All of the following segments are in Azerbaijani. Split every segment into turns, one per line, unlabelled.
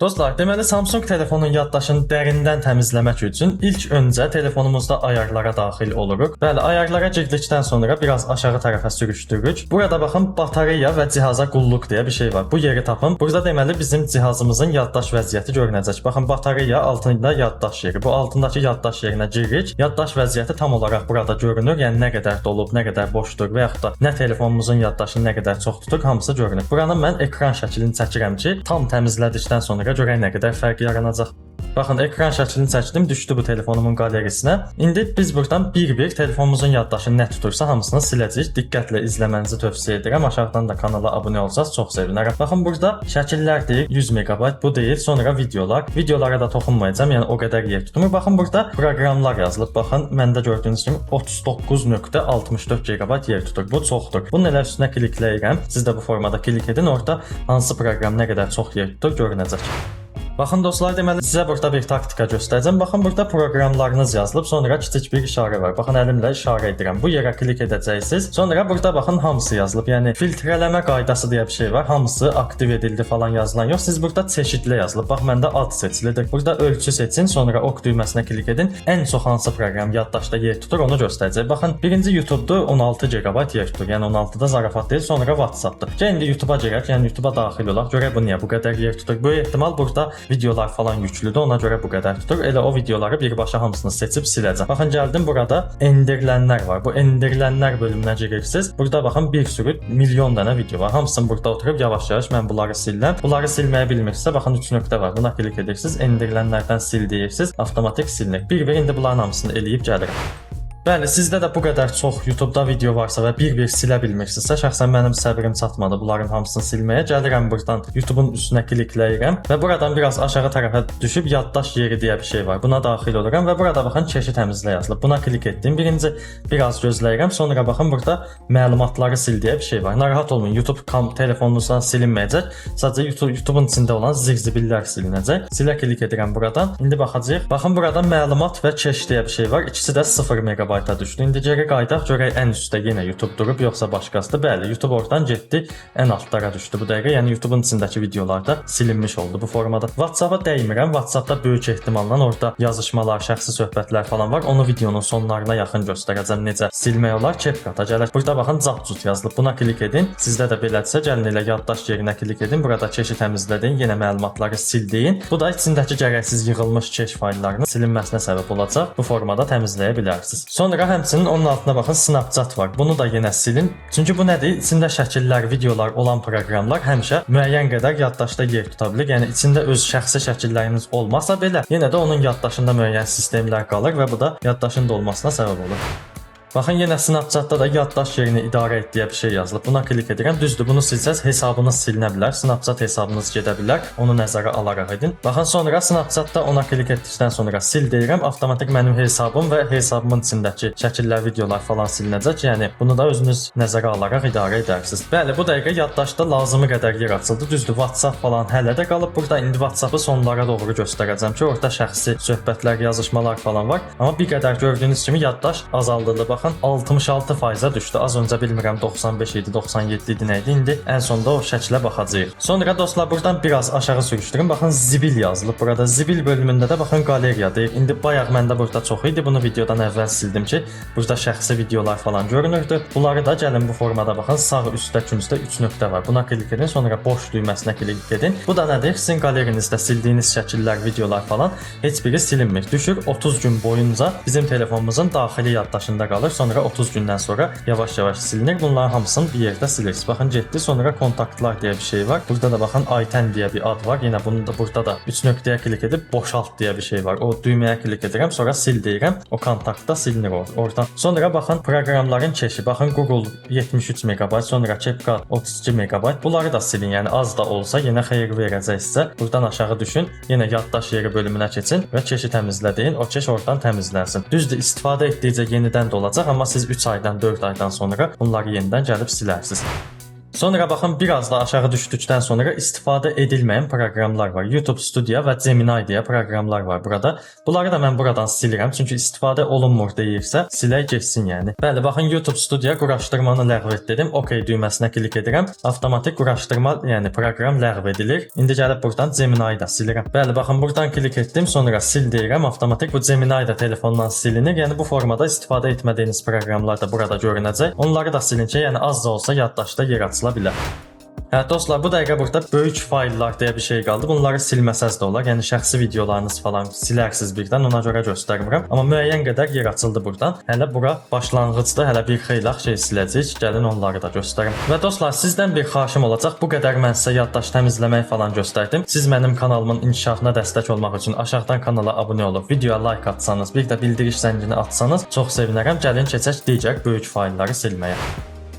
Dostlar, deməli Samsung telefonun yaddaşını dərindən təmizləmək üçün ilk öncə telefonumuzda ayarlara daxil oluruq. Bəli, ayarlara girdikdən sonra biraz aşağı tərəfə sürüşdürürük. Burada baxın, batareya və cihaza qulluq deyə bir şey var. Bu yeri tapın. Burada deməli bizim cihazımızın yaddaş vəziyyəti görünəcək. Baxın, batareya altında yaddaş yeri. Bu altındakı yaddaş yerinə giririk. Yaddaş vəziyyəti tam olaraq burada görünür. Yəni nə qədər dolub, nə qədər boşdur və yaxud da nə telefonumuzun yaddaşını nə qədər çox tutur, hamısı görünür. Buranın mən ekran şəklini çəkirəm ki, tam təmizlədikdən sonra görək nə qədər fərq yaranacaq. Baxın, ekran şəklini çəkdim, düşdü bu telefonumun qalerisinə. İndi biz buradan bir-bir telefonumuzun yaddaşı nə tutursa hamısını siləcəyik. Diqqətlə izləmənizi tövsiyə edirəm. Aşağıdan da kanala abunə olsanız çox sevinərəm. Baxın, burada şəkillər deyil, 100 MB, bu deyil. Sonra videolar. Videolara da toxunmayacağam, yəni o qədər yer tutmur. Baxın, burada proqramlar yazılıb. Baxın, məndə gördüyünüz kimi 39.64 GB yer tutur. Bu çoxdur. Bunun elə üstünə klikləyirəm. Siz də bu formada klik edin. Orada hansı proqram nə qədər çox yer tutur görünəcək. Baxın dostlar, deməli sizə burada bir taktika göstərəcəm. Baxın, burada proqramlarınız yazılıb, sonra kiçik bir işarə var. Baxın, əlimlə işarə edirəm. Bu yerə klik edəcəksiniz. Sonra burada baxın, hamısı yazılıb. Yəni filtrələmə qaydası deyə bir şey var. Hamısı aktiv edildi falan yazılan yox. Siz burada çeşidli yazılıb. Bax, məndə ad seçilidir. Burada ölçü seçin, sonra ok düyməsinə klik edin. Ən çox hansı proqram yaddaşda yer tutur, onu göstərəcək. Baxın, birinci YouTube'dur, 16 GB yer tutur. Yəni 16-da zarafat deyil, sonra WhatsApp'dır. İndi YouTube'a girək, yəni YouTube'a daxil olaq. Görək bu niyə bu qədər yer tutur. Böyük ehtimal burada videolar falan yüklüdür, ona görə bu qədər tutur. Elə o videoları birbaşa hamısını seçib siləcəm. Baxın, gəldim, burada endirilənlər var. Bu endirilənlər bölümünə girirsiniz. Burada baxın, bir sürü milyon dənə video var. Hamısını burada oturub yavaş-yavaş mən bunları silirəm. Bunları silməyə bilmirsə, baxın 3 nöqtə var. Buna klik edirsiniz, endirilənlərdən sil deyirsiniz, avtomatik silinir. Bir-bir indi bunların hamısını eləyib gəlirəm. Bəli, sizdə də bu qədər çox YouTube'da video varsa və bir-bir silə bilmirsinizsə, şəxsən mənim səbrim çatmadı bunların hamısını silməyə. Gəlirəm buradan YouTube'un üstünə klikləyirəm və buradan biraz aşağı tərəfə düşüb yaddaş yeri deyə bir şey var. Buna daxil oluram və burada baxın keşi təmizlə yazılıb. Buna klik etdim. Birinci biraz gözləyirəm, sonra baxın burada məlumatları sil deyə bir şey var. Narahat olmayın, YouTube telefonunuzdan silinməyəcək. Sadəcə YouTube'un içində olan zirzibillər silinəcək. Silə klik edirəm buradan. İndi baxacağıq. Baxın, burada məlumat və keş deyə bir şey var. İkisi də 0 MB düşdü. İndi geri qaydaq, görək ən üstdə yenə YouTube durub, yoxsa başqasıdır. Bəli, YouTube oradan getdi, ən altlara düşdü bu dəqiqə. Yəni YouTube'un içindəki videolarda silinmiş oldu bu formada. WhatsApp-a dəymirəm. WhatsApp-da böyük ehtimalla orada yazışmalar, şəxsi söhbətlər falan var. Onu videonun sonlarına yaxın göstərəcəm necə silmək olar. CapCut-a gələk. Burada baxın, Zapcut yazılıb. Buna klik edin. Sizdə də belədirsə, gəlin elə yaddaş yerinə klik edin. Burada keşi təmizlədin, yenə məlumatları sil deyin. Bu da içindəki gərəksiz yığılmış keş fayllarının silinməsinə səbəb olacaq. Bu formada təmizləyə bilərsiniz. Sonra həmçinin onun altına baxın, Snapchat var. Bunu da yenə silin. Çünki bu nədir? İçində şəkillər, videolar olan proqramlar həmişə müəyyən qədər yaddaşda yer tuta bilir. Yəni içində öz şəxsi şəkilləriniz olmasa belə, yenə də onun yaddaşında müəyyən sistemlər qalır və bu da yaddaşın dolmasına səbəb olur. Baxın, yenə Snapchat-da da yaddaş yerini idarə et deyə bir şey yazılıb. Buna klik edirəm. Düzdür, bunu silsəz hesabınız silinə bilər. Snapchat hesabınız gedə bilər. Onu nəzərə alaraq edin. Baxın, sonra Snapchat-da ona klik etdikdən sonra sil deyirəm. Avtomatik mənim hesabım və hesabımın içindəki şəkillər, videolar falan silinəcək. Yəni bunu da özünüz nəzərə alaraq idarə edərsiniz. Bəli, bu dəqiqə yaddaşda lazımı qədər yer açıldı. Düzdür, WhatsApp falan hələ də qalıb. Burada indi WhatsApp-ı sonlara doğru göstərəcəm ki, orada şəxsi söhbətlər, yazışmalar falan var. Amma bir qədər gördüyünüz kimi yaddaş azaldıldı. Baxın, 66%-a düşdü. Az öncə bilmirəm 95 idi, 97 idi, nə idi. İndi ən sonda o şəklə baxacağıq. Sonra dostlar, buradan biraz aşağı sürüşdürün. Baxın, zibil yazılıb burada. Zibil bölümündə də baxın, qaleriya deyir. İndi bayaq məndə burada çox idi. Bunu videodan əvvəl sildim ki, burada şəxsi videolar falan görünürdü. Bunları da gəlin bu formada baxın. Sağ üstdə küncdə 3 nöqtə var. Buna klik edin, sonra boş düyməsinə klik edin. Bu da nədir? Sizin qalerinizdə sildiyiniz şəkillər, videolar falan heç biri silinmir. Düşür 30 gün boyunca bizim telefonumuzun daxili yaddaşında qalır. Sonra 30 gündən sonra yavaş-yavaş silinir. Bunların hamısını bir yerdə silirsiniz. Baxın, getdi. Sonra kontaktlar deyə bir şey var. Burada da baxın, iTen deyə bir ad var. Yenə bunu da burada da 3 nöqtəyə klik edib boşalt deyə bir şey var. O düyməyə klik edirəm, sonra sil deyirəm. O kontaktda silinir oradan. Sonra baxın, proqramların keşi. Baxın, Google 73 MB, sonra CapCut 32 MB. Bunları da silin. Yəni az da olsa yenə xeyir verəcək sizə. Buradan aşağı düşün. Yenə yaddaş yeri bölümünə keçin və keşi təmizlə deyin. O keş oradan təmizlənsin. Düzdür, istifadə etdikcə yenidən də olacaq. Amma siz 3 aydan, 4 aydan sonra bunları yenidən gəlib silərsiniz. Sonra baxın biraz da aşağı düşdükdən sonra istifadə edilməyən proqramlar var. YouTube Studio və Gemini deyə proqramlar var burada. Bunları da mən buradan silirəm çünki istifadə olunmur deyirsə silək getsin yəni. Bəli, baxın YouTube Studio quraşdırmanı ləğv et dedim. OK düyməsinə klik edirəm. Avtomatik quraşdırma, yəni proqram ləğv edilir. İndi gəlib buradan Gemini-yi da silirəm. Bəli, baxın buradan klik etdim, sonra sil deyirəm. Avtomatik bu Gemini də telefondan silinir. Yəni bu formada istifadə etmədiyiniz proqramlar da burada görünəcək. Onları da silin ki, yəni az da olsa yaddaşda yer açıla bilər. Hə dostlar, bu dəqiqə burada böyük fayllar deyə bir şey qaldı. Bunları silməsəz də olar. Yəni şəxsi videolarınız falan silərsiniz birdən, ona görə göstərmirəm. Amma müəyyən qədər yer açıldı buradan. Hələ bura başlanğıcdır. Hələ bir xeyli şey siləcəyik. Gəlin onları da göstərim. Və dostlar, sizdən bir xahişim olacaq. Bu qədər mən sizə yaddaş təmizləmək falan göstərdim. Siz mənim kanalımın inkişafına dəstək olmaq üçün aşağıdan kanala abunə olub, videoya like atsanız, bir də bildiriş zəngini atsanız çox sevinərəm. Gəlin keçək digər böyük faylları silməyə.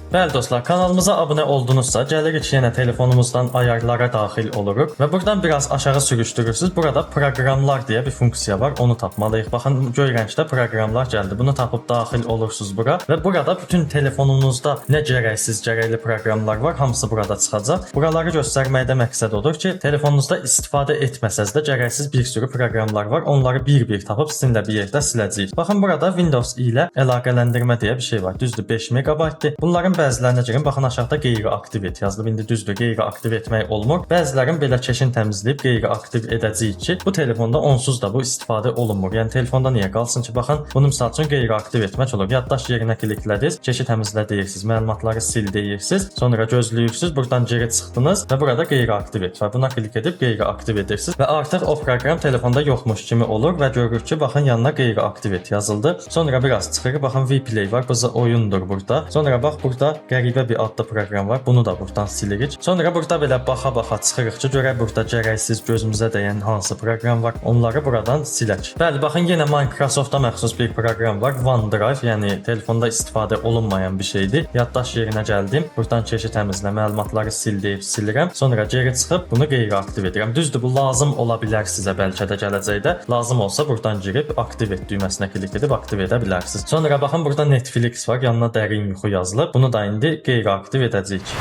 Bəli dostlar, kanalımıza abunə oldunuzsa, gəlirik yenə telefonumuzdan ayarlara daxil oluruq və buradan biraz aşağı sürüşdürürsünüz. Burada proqramlar deyə bir funksiya var, onu tapmalıyıq. Baxın, göy rəngdə proqramlar gəldi. Bunu tapıb daxil olursunuz bura və burada bütün telefonunuzda nə gərəksiz, gərəkli proqramlar var, hamısı burada çıxacaq. Buraları göstərməkdə məqsəd odur ki, telefonunuzda istifadə etməsəz də gərəksiz bir sürü proqramlar var. Onları bir-bir tapıb sizinlə bir yerdə siləcəyik. Baxın, burada Windows ilə əlaqələndirmə deyə bir şey var. Düzdür, 5 MB-dir. Bunların bəzilərinə girin, baxın aşağıda qeyri-aktiv et yazılıb. İndi düzdür, qeyri-aktiv etmək olmur. Bəzilərin belə keşin təmizləyib qeyri-aktiv edəcəyik ki, bu telefonda onsuz da bu istifadə olunmur. Yəni telefonda niyə qalsın ki, baxın, bunu misal üçün qeyri-aktiv etmək olur. Yaddaş yerinə kliklədiniz, keşi təmizlə deyirsiniz, məlumatları sil deyirsiniz, sonra gözləyirsiniz, buradan geri çıxdınız və burada qeyri-aktiv et var. Buna klik edib qeyri-aktiv edirsiniz və artıq o proqram telefonda yoxmuş kimi olur və görürük ki, baxın yanına qeyri-aktiv et yazıldı. Sonra biraz çıxırıq, baxın Vplay var, bu oyundur burada. Sonra bax burada qəribə bir adlı proqram var. Bunu da buradan silirik. Sonra burada belə baxa-baxa çıxırıq ki, görək burada gərəksiz gözümüzə dəyən hansı proqram var. Onları buradan silək. Bəli, baxın yenə Microsoft-a məxsus bir proqram var. OneDrive, yəni telefonda istifadə olunmayan bir şeydir. Yaddaş yerinə gəldim. Buradan keşi təmizlə, məlumatları sil deyib silirəm. Sonra geri çıxıb bunu qeyri-aktiv edirəm. Düzdür, bu lazım ola bilər sizə bəlkə də gələcəkdə. Lazım olsa buradan girib aktiv et düyməsinə klik edib aktiv edə bilərsiniz. Sonra baxın burada Netflix var. Yanına dərin yuxu yazılıb. Bunu da indi qeyri-aktiv edəcəyik.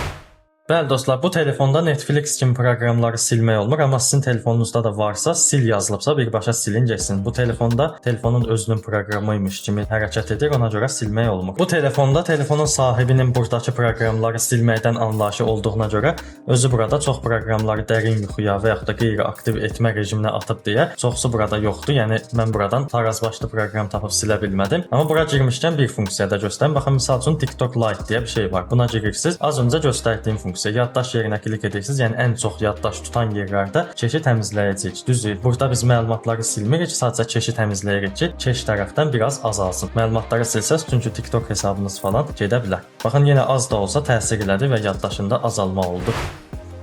Bəli dostlar, bu telefonda Netflix kimi proqramları silmək olmur, amma sizin telefonunuzda da varsa, sil yazılıbsa birbaşa silin getsin. Bu telefonda telefonun özünün proqramıymış kimi hərəkət edir, ona görə silmək olmur. Bu telefonda telefonun sahibinin buradakı proqramları silməkdən anlayışı olduğuna görə özü burada çox proqramları dərin yuxuya və yaxud da qeyri-aktiv etmə rejiminə atıb deyə çoxsu burada yoxdur. Yəni mən buradan tarazbaşlı proqram tapıb silə bilmədim. Amma bura girmişkən bir funksiya da göstərim. Baxın, misal üçün TikTok Lite deyə bir şey var. Buna girirsiniz. Az öncə göstərdiyim funksiya. Yaddaş yerinə klik edirsiniz. Yəni ən çox yaddaş tutan yerlərdə keşi təmizləyəcəyik. Düzdür, burada biz məlumatları silmirik, sadəcə keşi təmizləyirik ki, keş tərəfdən biraz azalsın. Məlumatları silsəz, çünki TikTok hesabınız falan gedə bilər. Baxın, yenə az da olsa təsir elədi və yaddaşında azalma oldu.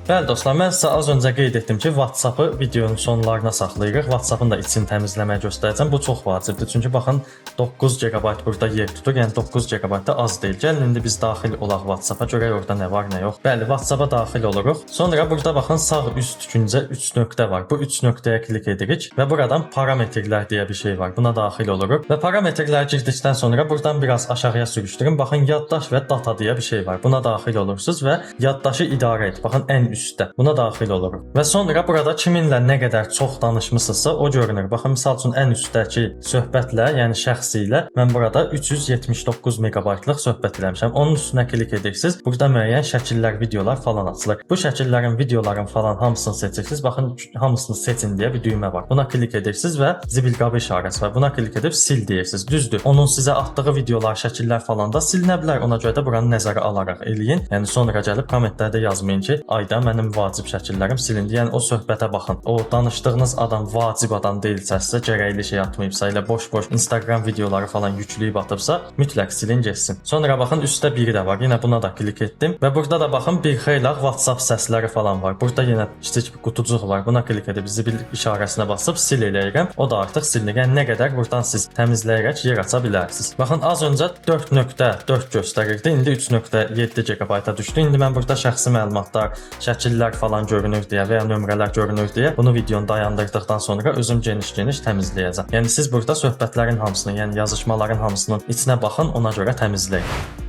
Bəli dostlar, mən sizə az öncə qeyd etdim ki, WhatsApp-ı videonun sonlarına saxlayırıq. WhatsApp-ın da içini təmizləməyə göstərəcəm. Bu çox vacibdir. Çünki baxın 9 GB burada yer tutur. Yəni 9 GB da az deyil. Gəlin indi biz daxil olaq WhatsApp-a, görək orada nə var, nə yox. Bəli, WhatsApp-a daxil oluruq. Sonra burada baxın sağ üst küncə 3 nöqtə var. Bu 3 nöqtəyə klik edirik və buradan parametrlər deyə bir şey var. Buna daxil oluruq və parametrlər girdikdən sonra buradan biraz aşağıya sürüşdürün. Baxın yaddaş və data deyə bir şey var. Buna daxil olursunuz və yaddaşı idarə et. Baxın ən üstdə. Buna daxil oluruq. Və sonra burada kiminlə nə qədər çox danışmısınızsa o görünür. Baxın, misal üçün ən üstdəki söhbətlə, yəni şəxsi ilə mən burada 379 megabaytlıq söhbət eləmişəm. Onun üstünə klik edirsiniz. Burada müəyyən şəkillər, videolar falan açılır. Bu şəkillərin, videoların falan hamısını seçirsiniz. Baxın, hamısını seçin deyə bir düymə var. Buna klik edirsiniz və zibilqabı işarəsi var. Buna klik edib sil deyirsiniz. Düzdür. Onun sizə atdığı videolar, şəkillər falan da silinə bilər. Ona görə də buranı nəzərə alaraq eləyin. Yəni sonra gəlib kommentlərdə yazmayın ki, ayda mənim vacib şəkillərim silindi. Yəni o söhbətə baxın. O danışdığınız adam vacib adam deyilsə, sizə gərəkli şey atmayıbsa, elə boş-boş Instagram videoları falan yükləyib atıbsa, mütləq silin getsin. Sonra baxın üstdə biri də var. Yenə buna da klik etdim və burada da baxın bir xeyli WhatsApp səsləri falan var. Burada yenə kiçik bir qutucuq var. Buna klik edib zibil işarəsinə basıb sil eləyirəm. O da artıq silinir. Yəni nə qədər buradan siz təmizləyərək yer aça bilərsiniz. Baxın az öncə 4.4 göstərirdi. İndi 3.7 GB-a düşdü. İndi mən burada şəxsi məlumatlar, şəkillər falan görünür deyə və ya nömrələr görünür deyə bunu videonu dayandırdıqdan sonra özüm geniş-geniş təmizləyəcəm. Yəni siz burada söhbətlərin hamısını, yəni yazışmaların hamısının içinə baxın, ona görə təmizləyin.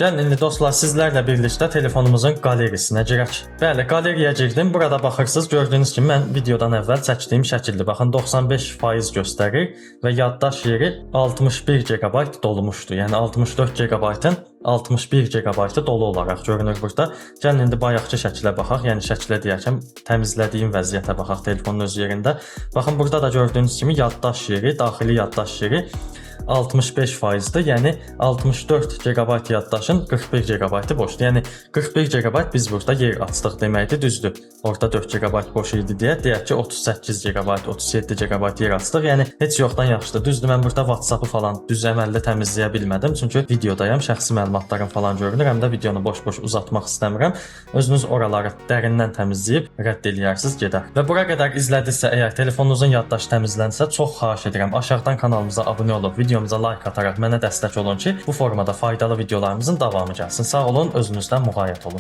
Gəlin indi dostlar sizlərlə birlikdə telefonumuzun qalerisinə girək. Bəli, qaleriyaya girdim. Burada baxırsınız, gördüyünüz kimi mən videodan əvvəl çəkdiyim şəkildir. Baxın 95% göstərir və yaddaş yeri 61 GB dolmuşdu. Yəni 64 GB-ın 61 GB dolu olaraq görünür burada. Gəlin indi bayaqçı şəklə baxaq. Yəni şəklə deyərkən təmizlədiyim vəziyyətə baxaq telefonun öz yerində. Baxın burada da gördüyünüz kimi yaddaş yeri, daxili yaddaş yeri 65%-dir. Yəni 64 GB yaddaşın 41 GB boşdur. Yəni 41 GB biz burada yer açdıq deməkdir, düzdür. Orada 4 GB boş idi deyə deyək ki 38 GB, 37 GB yer açdıq. Yəni heç yoxdan yaxşıdır. Düzdür, mən burada WhatsApp-ı falan düz əməlli təmizləyə bilmədim. Çünki videodayam, şəxsi məlumatlarım falan görünür. Həm də videonu boş-boş uzatmaq istəmirəm. Özünüz oraları dərindən təmizləyib rədd eləyərsiniz, gedər. Və bura qədər izlədinizsə, əgər telefonunuzun yaddaşı təmizlənsə, çox xahiş edirəm, aşağıdan kanalımıza abunə olub videomuza like ataraq mənə dəstək olun ki, bu formada faydalı videolarımızın davamı gəlsin. Sağ olun, özünüzdən müğayət olun.